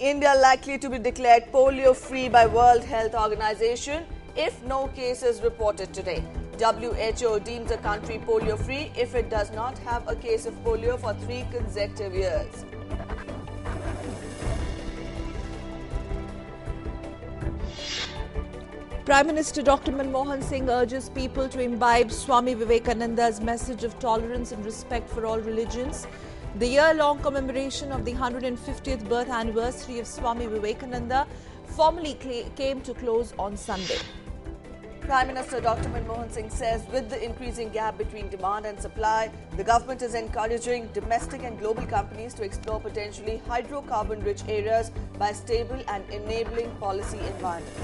India likely to be declared polio-free by World Health Organization if no cases reported today. WHO deems the country polio-free if it does not have a case of polio for 3 consecutive years. Prime Minister Dr. Manmohan Singh urges people to imbibe Swami Vivekananda's message of tolerance and respect for all religions. The year-long commemoration of the 150th birth anniversary of Swami Vivekananda formally came to close on Sunday. Prime Minister Dr. Manmohan Singh says with the increasing gap between demand and supply, the government is encouraging domestic and global companies to explore potentially hydrocarbon-rich areas by stable and enabling policy environment.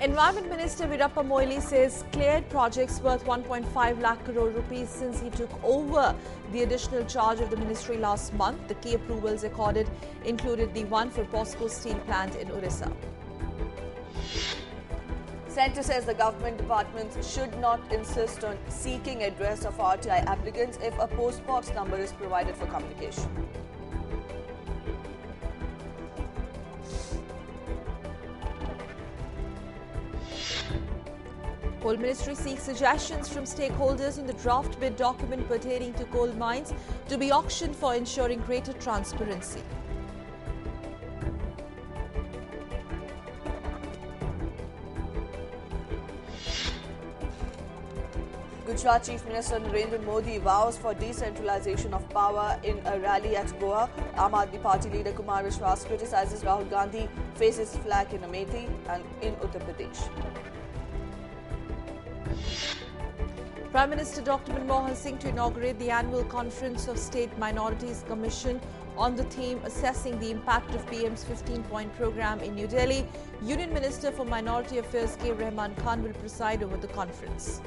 Environment Minister Veerappa Moily says cleared projects worth 1.5 lakh crore rupees since he took over the additional charge of the ministry last month. The key approvals accorded included the one for POSCO steel plant in Orissa. Centre says the government departments should not insist on seeking address of RTI applicants if a postbox number is provided for communication. Coal Ministry seeks suggestions from stakeholders in the draft bid document pertaining to coal mines to be auctioned for ensuring greater transparency. Gujarat Chief Minister Narendra Modi vows for decentralization of power in a rally at Goa. Aam Aadmi Party leader Kumar Vishwas criticizes Rahul Gandhi faces flak in Amethi and in Uttar Pradesh. Prime Minister Dr. Manmohan Singh to inaugurate the annual conference of State Minorities Commission on the theme Assessing the Impact of PM's 15-point program in New Delhi. Union Minister for Minority Affairs K. Rahman Khan will preside over the conference.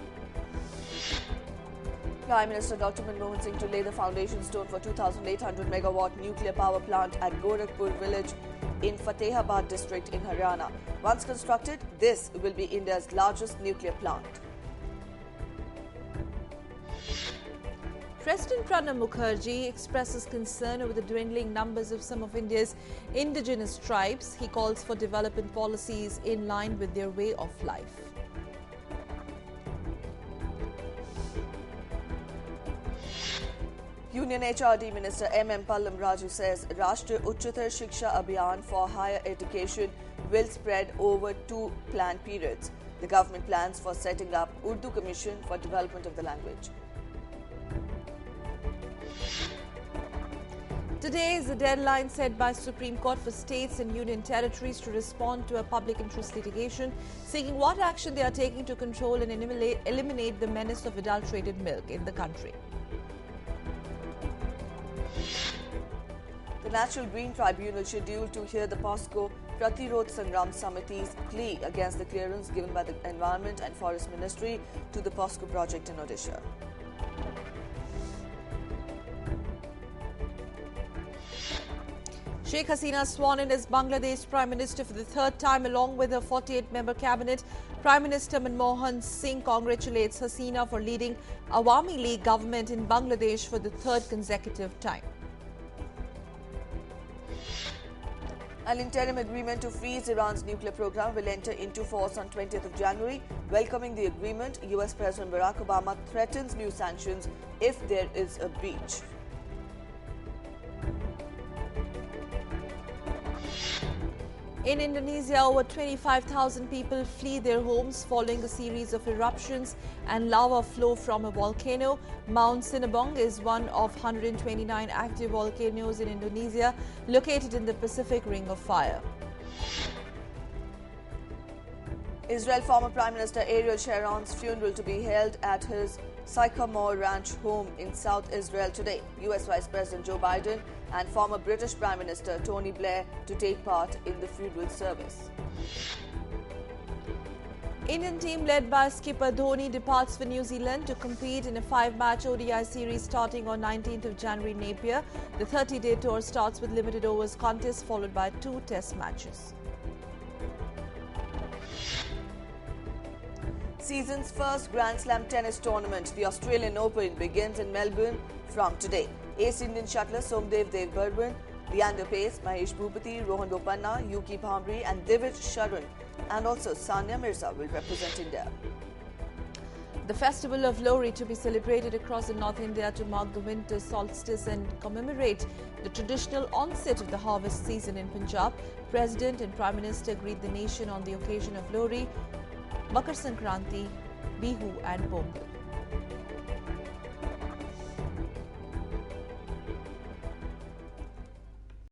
Prime Minister Dr. Manmohan Singh to lay the foundation stone for 2,800 megawatt nuclear power plant at Gorakhpur village in Fatehabad district in Haryana. Once constructed, this will be India's largest nuclear plant. President Pranab Mukherjee expresses concern over the dwindling numbers of some of India's indigenous tribes. He calls for development policies in line with their way of life. Union HRD Minister M. Pallam Raju says Rashtriya Uchchatar Shiksha Abhiyan for higher education will spread over 2 planned periods. The government plans for setting up Urdu Commission for development of the language. Today is the deadline set by Supreme Court for states and union territories to respond to a public interest litigation seeking what action they are taking to control and eliminate the menace of adulterated milk in the country. The National Green Tribunal scheduled to hear the POSCO Pratirod Sangram Samiti's plea against the clearance given by the Environment and Forest Ministry to the POSCO project in Odisha. Sheikh Hasina sworn in as Bangladesh Prime Minister for the 3rd time along with her 48-member cabinet. Prime Minister Manmohan Singh congratulates Hasina for leading Awami League government in Bangladesh for the 3rd consecutive time. An interim agreement to freeze Iran's nuclear program will enter into force on 20th of January. Welcoming the agreement, US President Barack Obama threatens new sanctions if there is a breach. In Indonesia, over 25,000 people flee their homes following a series of eruptions and lava flow from a volcano. Mount Sinabung is one of 129 active volcanoes in Indonesia, located in the Pacific Ring of Fire. Israel former Prime Minister Ariel Sharon's funeral to be held at his Sycamore Ranch home in South Israel today. US Vice President Joe Biden and former British Prime Minister Tony Blair to take part in the funeral service. Indian team led by skipper Dhoni departs for New Zealand to compete in a 5-match ODI series starting on 19th of January in Napier. The 30-day tour starts with limited overs contest followed by 2 test matches. Season's first Grand Slam tennis tournament, the Australian Open, begins in Melbourne from today. Ace Indian shuttler Somdev Devbarman, Leander Pace, Mahesh Bhupati, Rohan Bopanna, Yuki Bhamri and Divij Sharan and also Sania Mirza will represent India. The festival of Lohri to be celebrated across the North India to mark the winter solstice and commemorate the traditional onset of the harvest season in Punjab. President and Prime Minister greet the nation on the occasion of Lohri, Makar Sankranti, Bihu and Pongal.